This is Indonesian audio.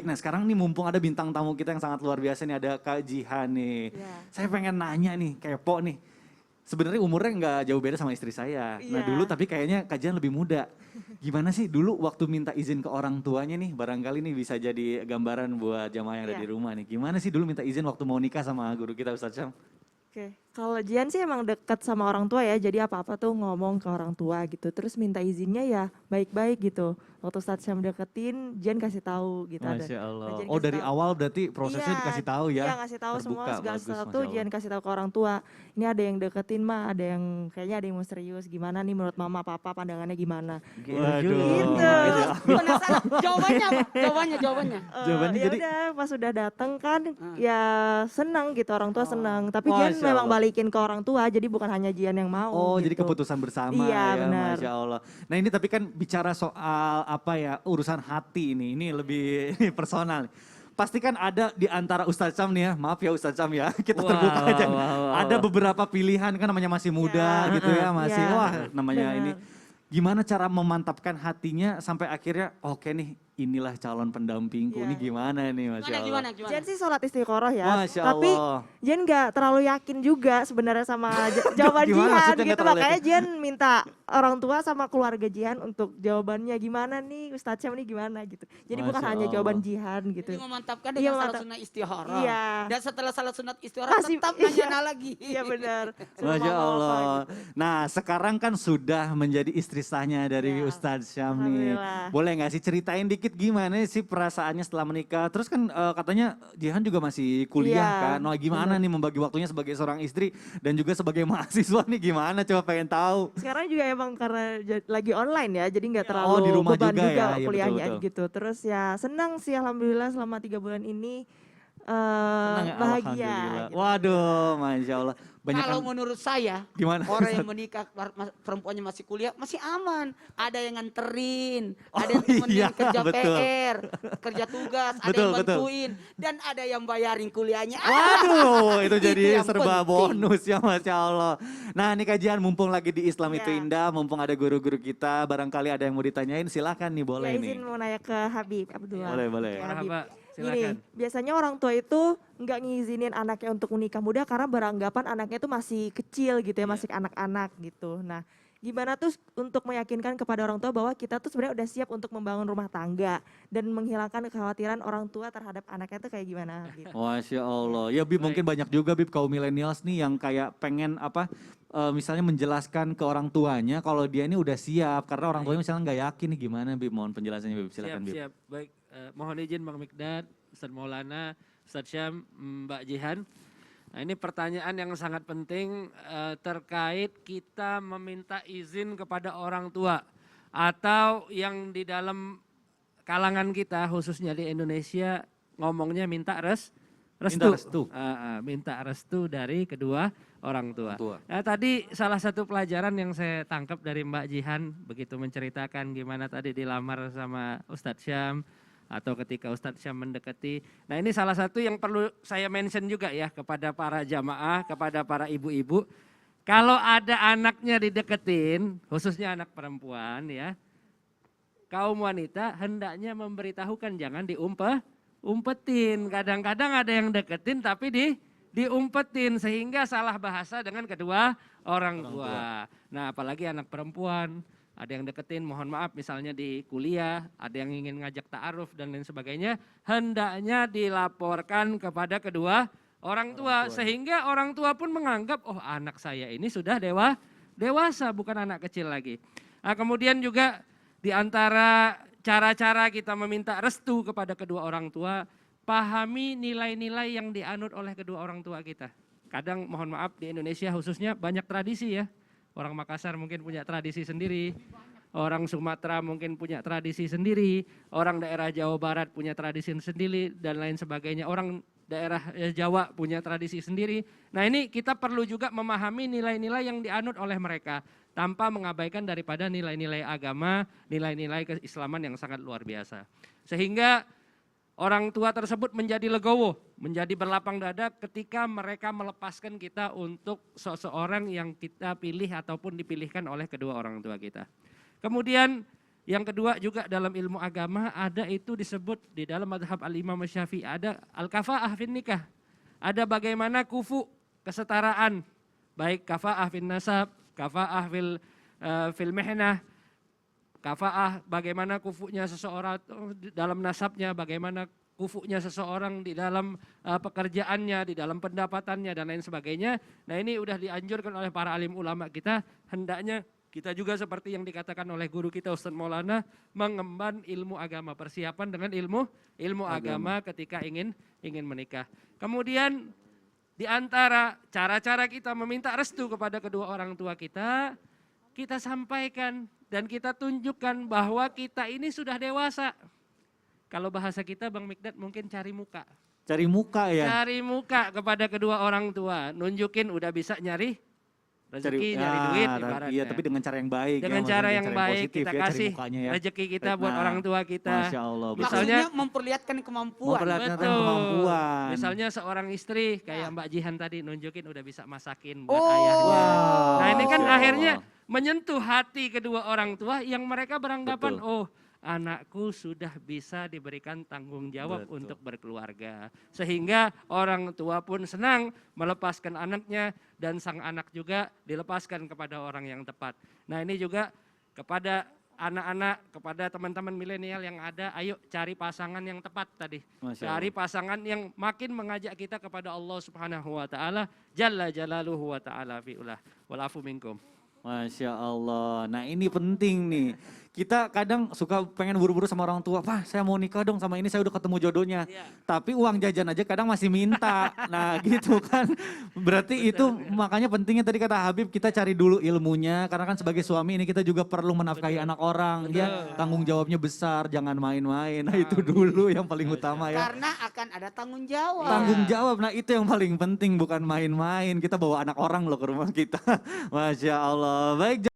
Baik, nah sekarang nih mumpung ada bintang tamu kita yang sangat luar biasa nih, ada Kak Jihan nih. Iya. Saya pengen nanya nih, kepo nih. Sebenarnya umurnya nggak jauh beda sama istri saya. Nah Iya. dulu tapi kayaknya Kak Jihan lebih muda. Gimana sih dulu waktu minta izin ke orang tuanya nih, barangkali nih bisa jadi gambaran buat jamaah yang ada Iya. di rumah nih. Gimana sih dulu minta izin waktu mau nikah sama guru kita Ustadz Syam? Oke, kalau Jian sih emang deket sama orang tua ya, jadi apa-apa tuh ngomong ke orang tua gitu. Terus minta izinnya ya baik-baik gitu. Waktu saat saya deketin, Jian kasih tahu gitu ada. Masya Nah, Allah. Jian Oh kasih dari tahu. awal berarti prosesnya Iya, dikasih tahu iya ya? ngasih tahu semua Terbuka, segala bagus sesuatu, Masya Allah. Jian kasih tahu ke orang tua. Ini ada yang deketin mah, ada yang kayaknya ada yang mau serius. Gimana nih menurut mama, papa pandangannya gimana? Waduh. Gitu. Masya Allah. Penasaran, jawabannya apa? Jawabannya. Jawabannya Ya jadi- udah pas udah dateng kan ya senang gitu orang tua senang. Tapi Jian Masya memang Allah. balikin ke orang tua, jadi bukan hanya Jian yang mau. Oh jadi gitu. keputusan bersama Iya, ya, benar. Masya Allah. Nah ini tapi kan bicara soal apa ya, urusan hati ini lebih ini personal nih. Pasti kan ada di antara Ustadz Syam nih ya, maaf ya Ustadz Syam ya, kita Wah, terbuka aja. wah, wah, wah. Ada beberapa pilihan kan namanya masih muda gitu ya, masih Iya, wah namanya benar. ini. Gimana cara memantapkan hatinya sampai akhirnya oke nih inilah calon pendampingku, Iya. ini gimana nih Masya Allah. Gimana? Jen sih sholat istiqoroh ya, Masya tapi Allah. Jen nggak terlalu yakin juga sebenarnya sama jawaban Gimana Jihan maksudnya nggak gitu. terlalu Makanya Jen minta orang tua sama keluarga Jihan untuk jawabannya gimana nih Ustadz Syam nih gimana gitu. Jadi bukan Masya hanya Allah. jawaban Jihan gitu. Jadi memantapkan Iya, dengan salat mantap. sunat istihara. Iya. Dan setelah salat sunat istihara Masih- tetap nanya lagi. Iya benar. Suruh Masya mama apa Allah. gitu. Nah sekarang kan sudah menjadi istri sahnya dari Ya, Ustadz Syam nih. alhamdulillah. Boleh gak sih ceritain dikit gimana sih perasaannya setelah menikah? Terus kan katanya Jihan juga masih kuliah Iya, kan. Nah gimana bener. nih membagi waktunya sebagai seorang istri dan juga sebagai mahasiswa nih gimana? Coba pengen tahu. Sekarang juga emang karena lagi online ya, jadi nggak terlalu Oh, di rumah beban juga juga, ya, iya, kuliahnya betul-betul. gitu. Terus ya senang sih alhamdulillah selama 3 bulan ini Senang ya? bahagia. Alhamdulillah. Gitu. Waduh Masya Allah. Banyak Kalau menurut saya, Gimana, orang yang Ustadz? menikah perempuannya masih kuliah masih aman. Ada yang nganterin, ada Oh, yang temenin iya, kerja betul. PR, kerja tugas, ada Betul, yang betul. bantuin, dan ada yang bayarin kuliahnya. Waduh, itu Itu jadi yang serba penting. bonus ya Masya Allah. Nah ini kajian mumpung lagi di Islam itu Iya. indah, mumpung ada guru-guru kita, barangkali ada yang mau ditanyain silahkan nih boleh Ya nih. izin mau nanya ke Habib Abdullah. Boleh, boleh. Oke, Habib. Marhaba, Gini, silakan. biasanya orang tua itu nggak ngizinin anaknya untuk menikah muda karena beranggapan anaknya itu masih kecil gitu ya, masih anak-anak gitu. Nah, gimana tuh untuk meyakinkan kepada orang tua bahwa kita tuh sebenarnya udah siap untuk membangun rumah tangga dan menghilangkan kekhawatiran orang tua terhadap anaknya tuh kayak gimana gitu. Masya Allah. Ya Bib mungkin banyak juga Bib kaum milenials nih yang kayak pengen apa misalnya menjelaskan ke orang tuanya kalau dia ini udah siap karena orang tuanya misalnya nggak yakin nih gimana Bib, mohon penjelasannya Bib silakan Bib. Siap. Baik, mohon izin Bang Mikdad, Ustadz Maulana, Ustadz Syam, Mbak Jihan. Nah ini pertanyaan yang sangat penting terkait kita meminta izin kepada orang tua. Atau yang di dalam kalangan kita khususnya di Indonesia ngomongnya minta restu. Minta restu. Minta restu dari kedua orang tua. Tua. Nah tadi salah satu pelajaran yang saya tangkap dari Mbak Jihan begitu menceritakan gimana tadi dilamar sama Ustadz Syam atau ketika Ustadz Syam mendekati. Nah ini salah satu yang perlu saya mention juga ya kepada para jamaah, kepada para ibu-ibu. Kalau ada anaknya dideketin, khususnya anak perempuan ya, kaum wanita hendaknya memberitahukan jangan diumpetin. Kadang-kadang ada yang deketin tapi diumpetin sehingga salah bahasa dengan kedua orang tua. Nah apalagi anak perempuan, ada yang deketin mohon maaf misalnya di kuliah, ada yang ingin ngajak ta'aruf dan lain sebagainya, hendaknya dilaporkan kepada kedua orang tua sehingga orang tua pun menganggap oh anak saya ini sudah dewasa bukan anak kecil lagi. Nah kemudian juga di antara cara-cara kita meminta restu kepada kedua orang tua, pahami nilai-nilai yang dianut oleh kedua orang tua kita. Kadang mohon maaf di Indonesia khususnya banyak tradisi ya. Orang Makassar mungkin punya tradisi sendiri, orang Sumatera mungkin punya tradisi sendiri, orang daerah Jawa Barat punya tradisi sendiri dan lain sebagainya. Orang daerah Jawa punya tradisi sendiri. Nah ini kita perlu juga memahami nilai-nilai yang dianut oleh mereka tanpa mengabaikan daripada nilai-nilai agama, nilai-nilai keislaman yang sangat luar biasa. Sehingga orang tua tersebut menjadi legowo, menjadi berlapang dada ketika mereka melepaskan kita untuk seseorang yang kita pilih ataupun dipilihkan oleh kedua orang tua kita. Kemudian Yang kedua juga dalam ilmu agama ada itu disebut di dalam madhab al-imam Syafi'i ada al-kafa'ah fin nikah. Ada bagaimana kufu kesetaraan, baik kafa'ah fin nasab, kafa'ah fil mihnah, kafa'ah bagaimana kufunya seseorang dalam nasabnya, bagaimana kufunya seseorang di dalam pekerjaannya, di dalam pendapatannya dan lain sebagainya. Nah ini udah dianjurkan oleh para alim ulama kita, hendaknya kita juga seperti yang dikatakan oleh guru kita Ustaz Maulana, mengemban ilmu agama, persiapan dengan ilmu agama ketika ingin menikah. Kemudian di antara cara-cara kita meminta restu kepada kedua orang tua kita sampaikan dan kita tunjukkan bahwa kita ini sudah dewasa. Kalau bahasa kita Bang Mikdad mungkin cari muka. Cari muka ya. Cari muka kepada kedua orang tua, nunjukin udah bisa nyari rezeki, nyari duit ibaratnya. Iya, tapi dengan cara yang baik. Dengan ya, cara maksudnya yang cara baik positif kita ya, cari kasih mukanya ya. rezeki kita buat orang tua kita. Masya Allah. Misalnya- Maksudnya memperlihatkan kemampuan. Memperlihatkan Betul. kemampuan. Misalnya seorang istri kayak Mbak Jihan tadi nunjukin udah bisa masakin buat Oh. ayahnya. Wow. Nah ini kan Masya akhirnya Allah. menyentuh hati kedua orang tua yang mereka beranggapan, Betul. oh anakku sudah bisa diberikan tanggung jawab Betul. untuk berkeluarga. Sehingga orang tua pun senang melepaskan anaknya dan sang anak juga dilepaskan kepada orang yang tepat. Nah ini juga kepada anak-anak, kepada teman-teman milenial yang ada, ayo cari pasangan yang tepat tadi. Masya Cari Allah. pasangan yang makin mengajak kita kepada Allah Subhanahu wa taala, jalla jalaluhu wa taala fi'ulah. Walafu minkum. Masya Allah. Nah ini penting nih. Kita kadang suka pengen buru-buru sama orang tua. Pak saya mau nikah dong sama ini, saya udah ketemu jodohnya. Iya. Tapi uang jajan aja kadang masih minta. Nah gitu kan. Berarti itu makanya pentingnya tadi kata Habib, kita cari dulu ilmunya. Karena kan sebagai suami ini kita juga perlu menafkahi anak orang. Ya tanggung jawabnya besar, jangan main-main. Nah itu dulu yang paling utama ya. Karena akan ada tanggung jawab. Tanggung jawab, nah itu yang paling penting, bukan main-main. Kita bawa anak orang loh ke rumah kita. Masya Allah. Baik.